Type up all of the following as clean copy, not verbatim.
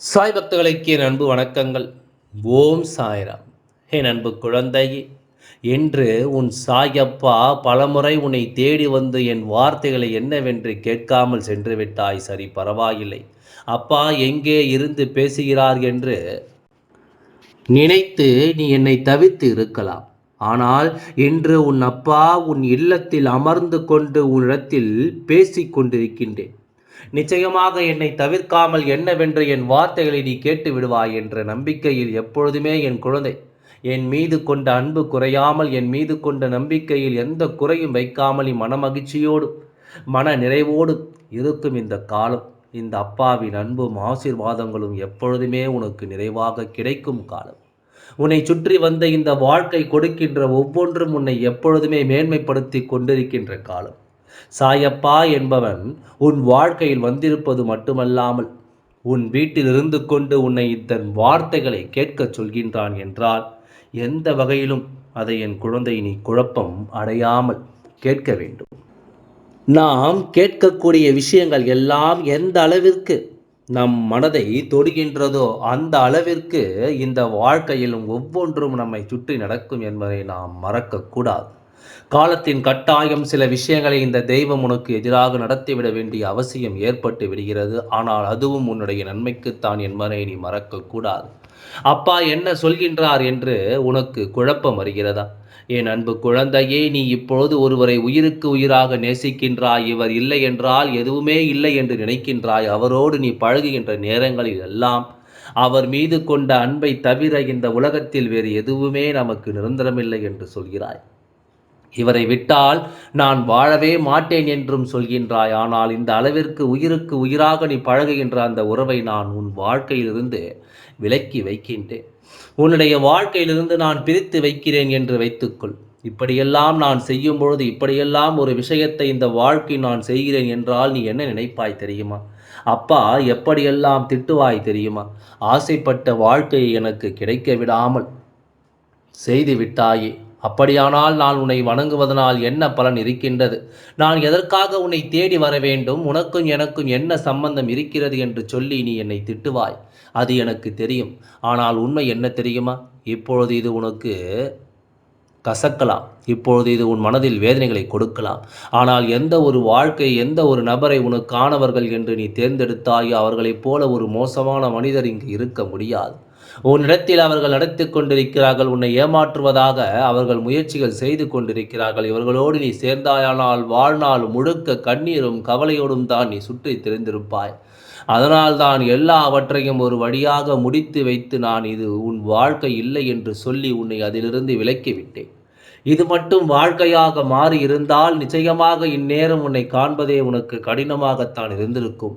சாய் பக்தர்களுக்கு என் அன்பு வணக்கங்கள். ஓம் சாய்ராம். என் அன்பு குழந்தையே, என்று உன் சாயப்பா பலமுறை உன்னை தேடி வந்து என் வார்த்தைகளை என்னவென்று கேட்காமல் சென்று விட்டாய். சரி, பரவாயில்லை. அப்பா எங்கே இருந்து பேசுகிறார் என்று நினைத்து நீ என்னை தவிர்த்து இருக்கலாம். ஆனால் இன்று உன் அப்பா உன் இல்லத்தில் அமர்ந்து கொண்டு உன்னிடத்தில் பேசிக் கொண்டிருக்கின்றேன். நிச்சயமாக என்னை தவிர்க்காமல் என்னவென்று என் வார்த்தைகளை நீ கேட்டு விடுவாய் என்ற நம்பிக்கையில் எப்பொழுதுமே என் குழந்தை என் மீது கொண்ட அன்பு குறையாமல், என் மீது கொண்ட நம்பிக்கையில் எந்த குறையும் வைக்காமல் நீ மனமகிழ்ச்சியோடு மன நிறைவோடு இருக்கும் இந்த காலம், இந்த அப்பாவின் அன்பும் ஆசீர்வாதங்களும் எப்பொழுதுமே உனக்கு நிறைவாக கிடைக்கும் காலம். உன்னை சுற்றி வந்த இந்த வாழ்க்கை கொடுக்கின்ற ஒவ்வொன்றும் உன்னை எப்பொழுதுமே மேன்மைப்படுத்தி கொண்டிருக்கின்ற காலம். சாயப்பா என்பவன் உன் வாழ்க்கையில் வந்திருப்பது மட்டுமல்லாமல் உன் வீட்டில் இருந்து கொண்டு உன்னை இதன் வார்த்தைகளை கேட்கச் சொல்கின்றான் என்றால் எந்த வகையிலும் அதை என் குழந்தை நீ குழப்பம் அடையாமல் கேட்க வேண்டும். நாம் கேட்கக்கூடிய விஷயங்கள் எல்லாம் எந்த அளவிற்கு நம் மனதை தொடுகின்றதோ அந்த அளவிற்கு இந்த வாழ்க்கையிலும் ஒவ்வொன்றும் நம்மை சுற்றி நடக்கும் என்பதை நாம் மறக்கக்கூடாது. காலத்தின் கட்டாயம் சில விஷயங்களை இந்த தெய்வம் உனக்கு எதிராக நடத்திவிட வேண்டிய அவசியம் ஏற்பட்டு விடுகிறது. ஆனால் அதுவும் உன்னுடைய நன்மைக்குத்தான் என்பதை நீ மறக்கக்கூடாது. அப்பா என்ன சொல்கின்றார் என்று உனக்கு குழப்பம் வருகிறதா? என் அன்பு குழந்தையே, நீ இப்பொழுது ஒருவரை உயிருக்கு உயிராக நேசிக்கின்றாய். இவர் இல்லை என்றால் எதுவுமே இல்லை என்று நினைக்கின்றாய். அவரோடு நீ பழகுகின்ற நேரங்களில் எல்லாம் அவர் மீது கொண்ட அன்பை தவிர இந்த உலகத்தில் வேறு எதுவுமே நமக்கு நிரந்தரமில்லை என்று சொல்கிறாய். இவரை விட்டால் நான் வாழவே மாட்டேன் என்றும் சொல்கின்றாய். ஆனால் இந்த அளவிற்கு உயிருக்கு உயிராக நீ பழகுகின்ற அந்த உறவை நான் உன் வாழ்க்கையிலிருந்து விலக்கி வைக்கின்றேன். உன்னுடைய வாழ்க்கையிலிருந்து நான் பிரித்து வைக்கிறேன் என்று வைத்துக்கொள். இப்படியெல்லாம் நான் செய்யும் பொழுது, இப்படியெல்லாம் ஒரு விஷயத்தை இந்த வாழ்க்கை நான் செய்கிறேன் என்றால் நீ என்ன நினைப்பாய் தெரியுமா? அப்பா எப்படியெல்லாம் திட்டுவாய் தெரியுமா? ஆசைப்பட்ட வாழ்க்கையை எனக்கு கிடைக்க விடாமல் செய்து விட்டாயே. அப்படியானால் நான் உன்னை வணங்குவதனால் என்ன பலன் இருக்கின்றது? நான் எதற்காக உன்னை தேடி வர வேண்டும்? உனக்கும் எனக்கும் என்ன சம்பந்தம் இருக்கிறது என்று சொல்லி நீ என்னை திட்டுவாய். அது எனக்கு தெரியும். ஆனால் உண்மை என்ன தெரியுமா? இப்பொழுது இது உனக்கு கசக்கலாம். இப்பொழுது இது உன் மனதில் வேதனைகளை கொடுக்கலாம். ஆனால் எந்த ஒரு வாழ்க்கை, எந்த ஒரு நபரை உனக்கானவர்கள் என்று நீ தேர்ந்தெடுத்தாயோ அவர்களைப் போல ஒரு மோசமான மனிதர் இங்கு இருக்க முடியாது. உன்னிடத்தில் அவர்கள் நடத்தி கொண்டிருக்கிறார்கள். உன்னை ஏமாற்றுவதாக அவர்கள் முயற்சிகள் செய்து கொண்டிருக்கிறார்கள். இவர்களோடு நீ சேர்ந்தாயானால் வாழ்நாள் முழுக்க கண்ணீரும் கவலையோடும் தான் நீ சுற்றி திரிந்திருப்பாய். அதனால்தான் எல்லாவற்றையும் ஒரு வழியாக முடித்து வைத்து நான் இது உன் வாழ்க்கை இல்லை என்று சொல்லி உன்னை அதிலிருந்து விலக்கிவிட்டேன். இது மட்டும் வாழ்க்கையாக மாறி இருந்தால் நிச்சயமாக இந்நேரம் உன்னை காண்பதே உனக்கு கடினமாகத்தான் இருந்திருக்கும்.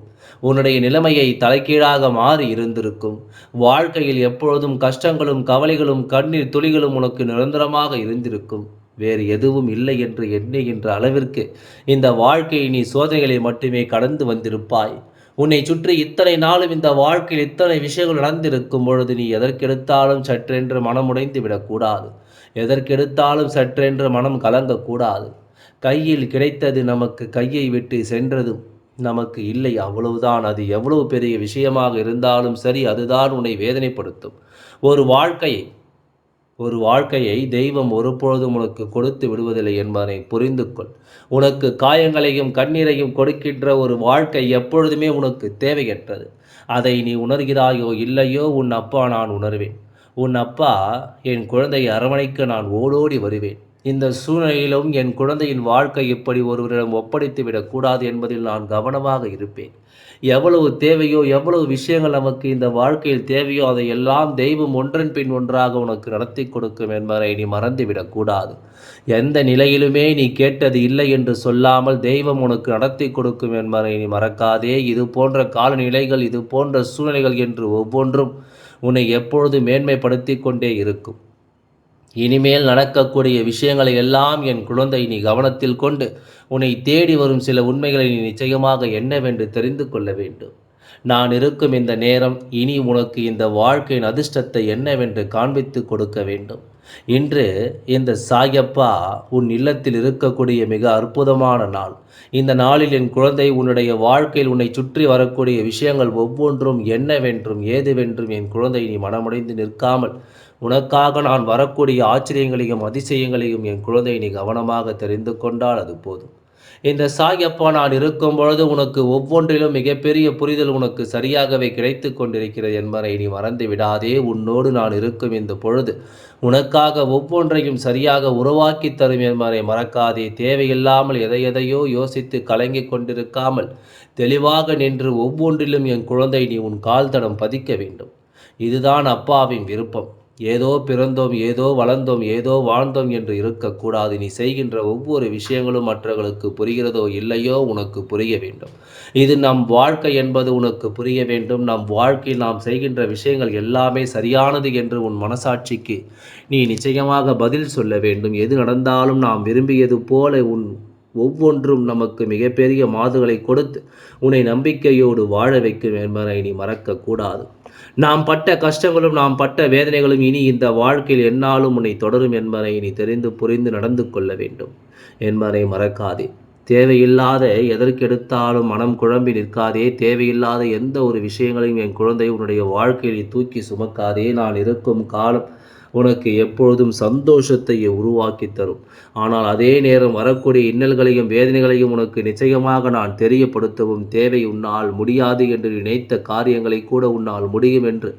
உன்னுடைய நிலைமையை தலைகீழாக மாறி இருந்திருக்கும். வாழ்க்கையில் எப்பொழுதும் கஷ்டங்களும் கவலைகளும் கண்ணீர் துளிகளும் உனக்கு நிரந்தரமாக இருந்திருக்கும். வேறு எதுவும் இல்லை என்று எண்ணுகின்ற அளவிற்கு இந்த வாழ்க்கையை நீ சோதனைகளை மட்டுமே கடந்து வந்திருப்பாய். உன்னை சுற்றி இத்தனை நாளும் இந்த வாழ்க்கையில் இத்தனை விஷயங்கள் நடந்திருக்கும் பொழுது நீ எதற்கெடுத்தாலும் சற்றென்று மனமுடைந்து விடக்கூடாது. எதற்கெடுத்தாலும் சற்றென்று மனம் கலங்கக்கூடாது. கையில் கிடைத்தது நமக்கு கையை விட்டு சென்றதும் நமக்கு இல்லை, அவ்வளவுதான். அது எவ்வளவு பெரிய விஷயமாக இருந்தாலும் சரி, அதுதான் உன்னை வேதனைப்படுத்தும். ஒரு வாழ்க்கையை ஒரு வாழ்க்கையை தெய்வம் ஒருபொழுதும் உனக்கு கொடுத்து விடுவதில்லை என்பதனை புரிந்து கொள். உனக்கு காயங்களையும் கண்ணீரையும் கொடுக்கின்ற ஒரு வாழ்க்கை எப்பொழுதுமே உனக்கு தேவையற்றது. அதை நீ உணர்கிறாயோ இல்லையோ, உன் அப்பா நான் உணர்வேன். உன் அப்பா என் குழந்தையை அரவணைக்க நான் ஓடோடி வருவேன். இந்த சூழ்நிலையிலும் என் குழந்தையின் வாழ்க்கை இப்படி ஒருவரிடம் ஒப்படைத்து விடக்கூடாது என்பதில் நான் கவனமாக இருப்பேன். எவ்வளவு தேவையோ, எவ்வளவு விஷயங்கள் நமக்கு இந்த வாழ்க்கையில் தேவையோ அதை எல்லாம் தெய்வம் ஒன்றன் பின் ஒன்றாக உனக்கு நடத்தி கொடுக்கும் என்பதை நீ மறந்துவிடக்கூடாது. எந்த நிலையிலுமே நீ கேட்டது இல்லை என்று சொல்லாமல் தெய்வம் உனக்கு நடத்தி கொடுக்கும் என்பதை நீ மறக்காதே. இது போன்ற காலநிலைகள், இது போன்ற சூழ்நிலைகள் என்று ஒவ்வொன்றும் உன்னை எப்பொழுது மேன்மைப்படுத்தி கொண்டே இருக்கும். இனிமேல் நடக்கக்கூடிய விஷயங்களை எல்லாம் என் குழந்தை நீ கவனத்தில் கொண்டு உன்னை தேடி வரும் சில உண்மைகளை நீ நிச்சயமாக என்னவென்று தெரிந்து கொள்ள வேண்டும். நான் இருக்கும் இந்த நேரம் இனி உனக்கு இந்த வாழ்க்கையின் அதிர்ஷ்டத்தை என்னவென்று காண்பித்து கொடுக்க வேண்டும். இன்று இந்த சாயப்பா உன் இல்லத்தில் இருக்கக்கூடிய மிக அற்புதமான நாள். இந்த நாளில் என் குழந்தை, உன்னுடைய வாழ்க்கையில் உன்னை சுற்றி வரக்கூடிய விஷயங்கள் ஒவ்வொன்றும் என்னவென்றும் ஏதுவென்றும் என் குழந்தை நீ மனமுடைந்து நிற்காமல், உனக்காக நான் வரக்கூடிய ஆச்சரியங்களையும் அதிசயங்களையும் என் குழந்தை நீ கவனமாக தெரிந்து கொண்டால் அது போதும். இந்த சாயப்பா நான் இருக்கும் பொழுது உனக்கு ஒவ்வொன்றிலும் மிகப்பெரிய புரிதல் உனக்கு சரியாகவே கிடைத்து கொண்டிருக்கிறது என்பதை நீ மறந்து விடாதே. உன்னோடு நான் இருக்கும் இந்த பொழுது உனக்காக ஒவ்வொன்றையும் சரியாக உருவாக்கி தரும் என்பதை மறக்காதே. தேவையில்லாமல் எதையெதையோ யோசித்து கலங்கிக் கொண்டிருக்காமல் தெளிவாக நின்று ஒவ்வொன்றிலும் என் குழந்தை நீ உன் கால் தடம் பதிக்க வேண்டும். இதுதான் அப்பாவின் விருப்பம். ஏதோ பிறந்தோம், ஏதோ வளர்ந்தோம், ஏதோ வாழ்ந்தோம் என்று இருக்கக்கூடாது. நீ செய்கின்ற ஒவ்வொரு விஷயங்களும் மற்றவர்களுக்கு புரிகிறதோ இல்லையோ உனக்கு புரிய வேண்டும். இது நம் வாழ்க்கை என்பது உனக்கு புரிய வேண்டும். நம் வாழ்க்கையில் நாம் செய்கின்ற விஷயங்கள் எல்லாமே சரியானது என்று உன் மனசாட்சிக்கு நீ நிச்சயமாக பதில் சொல்ல வேண்டும். எது நடந்தாலும் நாம் விரும்பியது போல ஒவ்வொன்றும் நமக்கு மிகப்பெரிய மாதுகளை கொடுத்து உன்னை நம்பிக்கையோடு வாழ வைக்கும் என்பதை நீ மறக்கக்கூடாது. நாம் பட்ட கஷ்டங்களும் நாம் பட்ட வேதனைகளும் இனி இந்த வாழ்க்கையில் எந்நாளும் உன்னை தொடரும் என்பதை நீ தெரிந்து புரிந்து நடந்து கொள்ள வேண்டும் என்பதை மறக்காதே. தேவையில்லாத எதற்கெடுத்தாலும் மனம் குழம்பி நிற்காதே. தேவையில்லாத எந்த ஒரு விஷயங்களையும் என் குழந்தை உன்னுடைய வாழ்க்கையில் தூக்கி சுமக்காதே. நான் இருக்கும் காலம் உனக்கு எப்பொழுதும் சந்தோஷத்தை உருவாக்கி தரும். ஆனால் அதே நேரம் வரக்கூடிய இன்னல்களையும் வேதனைகளையும் உனக்கு நிச்சயமாக நான் தெரியப்படுத்தவும் தேவை. உன்னால் முடியாது என்று நினைத்த காரியங்களை கூட உன்னால் முடியும் என்று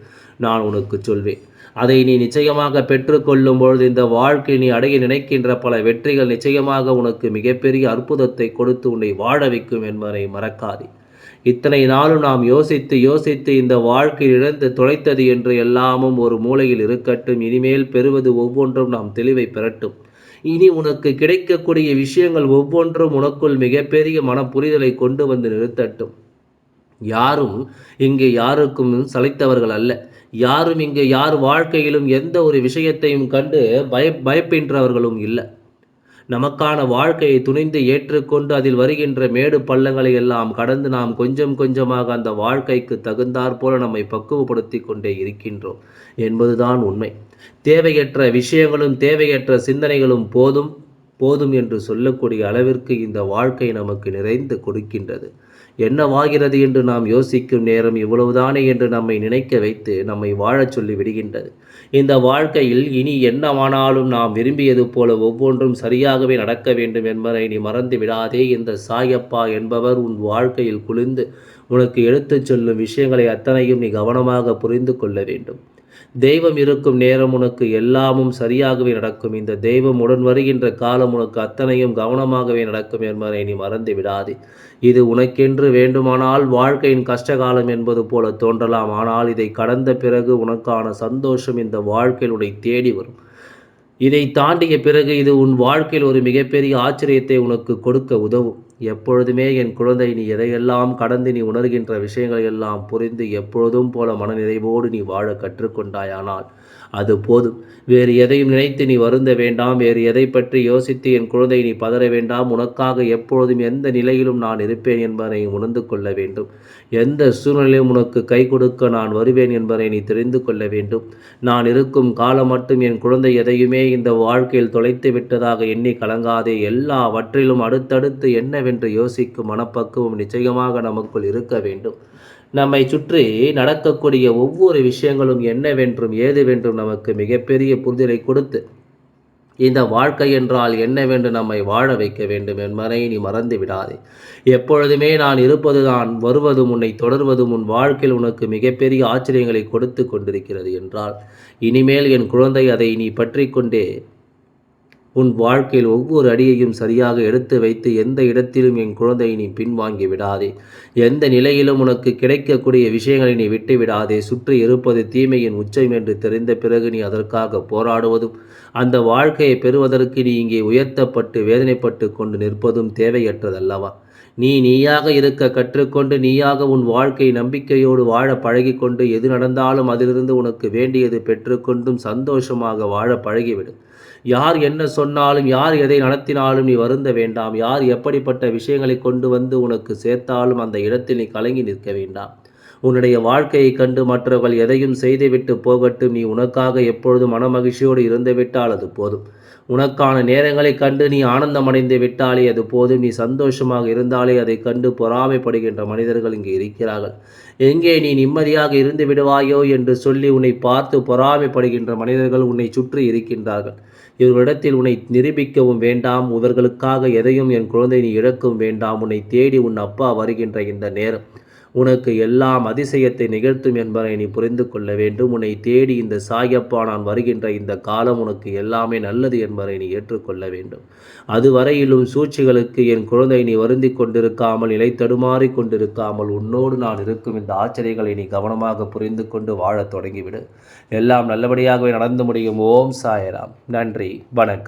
நான் உனக்கு சொல்வேன். அதை நீ நிச்சயமாக பெற்றுக்கொள்ளும் பொழுது இந்த வாழ்க்கை நீ அடைய நினைக்கின்ற பல வெற்றிகள் நிச்சயமாக உனக்கு மிகப்பெரிய அற்புதத்தை கொடுத்து உன்னை வாழ வைக்கும் என்பதை மறக்காதே. இத்தனை நாளும் நாம் யோசித்து யோசித்து இந்த வாழ்க்கை இழந்து தொலைத்தது என்று எல்லாமும் ஒரு மூலையில் இருக்கட்டும். இனிமேல் பெறுவது ஒவ்வொன்றும் நாம் தெளிவை பெறட்டும். இனி உனக்கு கிடைக்கக்கூடிய விஷயங்கள் ஒவ்வொன்றும் உனக்குள் மிகப்பெரிய மன புரிதலை கொண்டு வந்து நிறுத்தட்டும். யாரும் இங்கே யாருக்கும் சளைத்தவர்கள் அல்ல. யாரும் இங்கே யார் வாழ்க்கையிலும் எந்த ஒரு விஷயத்தையும் கண்டு பயப்பின்றவர்களும் இல்லை. நமக்கான வாழ்க்கையை துணிந்து ஏற்றுக்கொண்டு அதில் வருகின்ற மேடு பள்ளங்களை எல்லாம் கடந்து நாம் கொஞ்சம் கொஞ்சமாக அந்த வாழ்க்கைக்கு தகுந்தாற்போல நம்மை பக்குவப்படுத்தி கொண்டே இருக்கின்றோம் என்பதுதான் உண்மை. தேவையற்ற விஷயங்களும் தேவையற்ற சிந்தனைகளும் போதும் போதும் என்று சொல்லக்கூடிய அளவிற்கு இந்த வாழ்க்கை நமக்கு நிறைந்து கொடுக்கின்றது. என்னவாகிறது என்று நாம் யோசிக்கும் நேரம் இவ்வளவுதானே என்று நம்மை நினைக்க வைத்து நம்மை வாழச் சொல்லி விடுகின்றது. இந்த வாழ்க்கையில் இனி என்னவானாலும் நாம் விரும்பியது போல ஒவ்வொன்றும் சரியாகவே நடக்க வேண்டும் என்பதை நீ மறந்து விடாதே. இந்த சாயப்பா என்பவர் உன் வாழ்க்கையில் குளிர்ந்து உனக்கு எடுத்துச் சொல்லும் விஷயங்களை அத்தனையும் நீ கவனமாக புரிந்து கொள்ள வேண்டும். தெய்வம் இருக்கும் நேரம் உனக்கு எல்லாமும் சரியாகவே நடக்கும். இந்த தெய்வம் உடன் வருகின்ற காலம் உனக்கு அத்தனையும் கவனமாகவே நடக்கும் என்பதை நீ மறந்து விடாதே. இது உனக்கென்று வேண்டுமானால் வாழ்க்கையின் கஷ்டகாலம் என்பது போல தோன்றலாம். ஆனால் இதை கடந்த பிறகு உனக்கான சந்தோஷம் இந்த வாழ்க்கையில் உன்னை தேடி வரும். இதை தாண்டிய பிறகு இது உன் வாழ்க்கையில் ஒரு மிகப்பெரிய ஆச்சரியத்தை உனக்கு கொடுக்க உதவும். எப்பொழுதுமே என் குழந்தை, நீ எதையெல்லாம் கடந்து நீ உணர்கின்ற விஷயங்களை எல்லாம் புரிந்து எப்பொழுதும் போல மனநிறைவோடு நீ வாழ கற்றுக்கொண்டாயானால் அது போதும். வேறு எதையும் நினைத்து நீ வருந்த வேண்டாம். வேறு எதை பற்றி யோசித்து என் குழந்தை நீ பதற வேண்டாம். உனக்காக எப்பொழுதும் எந்த நிலையிலும் நான் இருப்பேன் என்பதை உணர்ந்து கொள்ள வேண்டும். எந்த சூழ்நிலையும் உனக்கு கை கொடுக்க நான் வருவேன் என்பதை நீ தெரிந்து கொள்ள வேண்டும். நான் இருக்கும் காலம் மட்டும் என் குழந்தை எதையுமே இந்த வாழ்க்கையில் தொலைத்து விட்டதாக எண்ணி கலங்காதே. எல்லாவற்றிலும் அடுத்தடுத்து என்னவென்று யோசிக்கும் மனப்பக்குவம் நிச்சயமாக நமக்குள் இருக்க வேண்டும். நம்மை சுற்றி நடக்கக்கூடிய ஒவ்வொரு விஷயங்களும் என்னவென்றும் ஏதுவென்றும் நமக்கு மிகப்பெரிய புரிதலை கொடுத்து இந்த வாழ்க்கை என்றால் என்னவென்று நம்மை வாழ வைக்க வேண்டும் என்பதை நீ மறந்து விடாதே. எப்பொழுதுமே நான் இருப்பதுதான், வருவதும் உன்னை தொடர்வதும் உன் வாழ்க்கையில் உனக்கு மிகப்பெரிய ஆச்சரியங்களை கொடுத்து கொண்டிருக்கிறது என்றால் இனிமேல் என் குழந்தை அதை நீ பற்றி கொண்டே உன் வாழ்க்கையில் ஒவ்வொரு அடியையும் சரியாக எடுத்து வைத்து எந்த இடத்திலும் என் குழந்தையை நீ பின்வாங்கி விடாதே. எந்த நிலையிலும் உனக்கு கிடைக்கக்கூடிய விஷயங்களை நீ விட்டு விடாதே. சுற்றி இருப்பது தீமையின் உச்சம் என்று தெரிந்த பிறகு நீ அதற்காக போராடுவதும் அந்த வாழ்க்கையை பெறுவதற்கு நீ இங்கே உயர்த்தப்பட்டு வேதனைப்பட்டு கொண்டு நிற்பதும் தேவையற்றதல்லவா? நீயாக இருக்க கற்றுக்கொண்டு நீயாக உன் வாழ்க்கை நம்பிக்கையோடு வாழ பழகி கொண்டு எது நடந்தாலும் அதிலிருந்து உனக்கு வேண்டியது பெற்றுக்கொண்டும் சந்தோஷமாக வாழ பழகிவிடு. யார் என்ன சொன்னாலும் யார் எதை நடத்தினாலும் நீ வருந்த வேண்டாம். யார் எப்படிப்பட்ட விஷயங்களை கொண்டு வந்து உனக்கு சேர்த்தாலும் அந்த இடத்தில் நீ கலங்கி நிற்க வேண்டாம். உன்னுடைய வாழ்க்கையை கண்டு மற்றவர்கள் எதையும் செய்துவிட்டு போகட்டும், நீ உனக்காக எப்பொழுதும் மனமகிழ்ச்சியோடு இருந்துவிட்டால் அது போதும். உனக்கான நேரங்களை கண்டு நீ ஆனந்தம் அடைந்து விட்டாலே அது போதும். நீ சந்தோஷமாக இருந்தாலே அதை கண்டு பொறாமைப்படுகின்ற மனிதர்கள் இங்கே இருக்கிறார்கள். எங்கே நீ நிம்மதியாக இருந்து விடுவாயோ என்று சொல்லி உன்னை பார்த்து பொறாமைப்படுகின்ற மனிதர்கள் உன்னை சுற்றி இருக்கின்றார்கள். இவர்களிடத்தில் உன்னை நிரூபிக்கவும் வேண்டாம், இவர்களுக்காக எதையும் என் குழந்தை நீ இழக்கவும் வேண்டாம். உன்னை தேடி உன் அப்பா வருகின்ற இந்த நேரம் உனக்கு எல்லாம் அதிசயத்தை நிகழ்த்தும் என்பதை நீ புரிந்து கொள்ள வேண்டும். உன்னை தேடி இந்த சாயப்பா நான் வருகின்ற இந்த காலம் உனக்கு எல்லாமே நல்லது என்பதை நீ ஏற்றுக்கொள்ள வேண்டும். அதுவரையிலும் சூழ்ச்சிகளுக்கு என் குழந்தை நீ வருந்தி கொண்டிருக்காமல், நிலை தடுமாறி கொண்டிருக்காமல், உன்னோடு நான் இருக்கும் இந்த ஆச்சரியங்களை நீ கவனமாக புரிந்து கொண்டு வாழத் தொடங்கிவிடு. எல்லாம் நல்லபடியாகவே நடந்து முடியும். ஓம் சாய்ராம். நன்றி, வணக்கம்.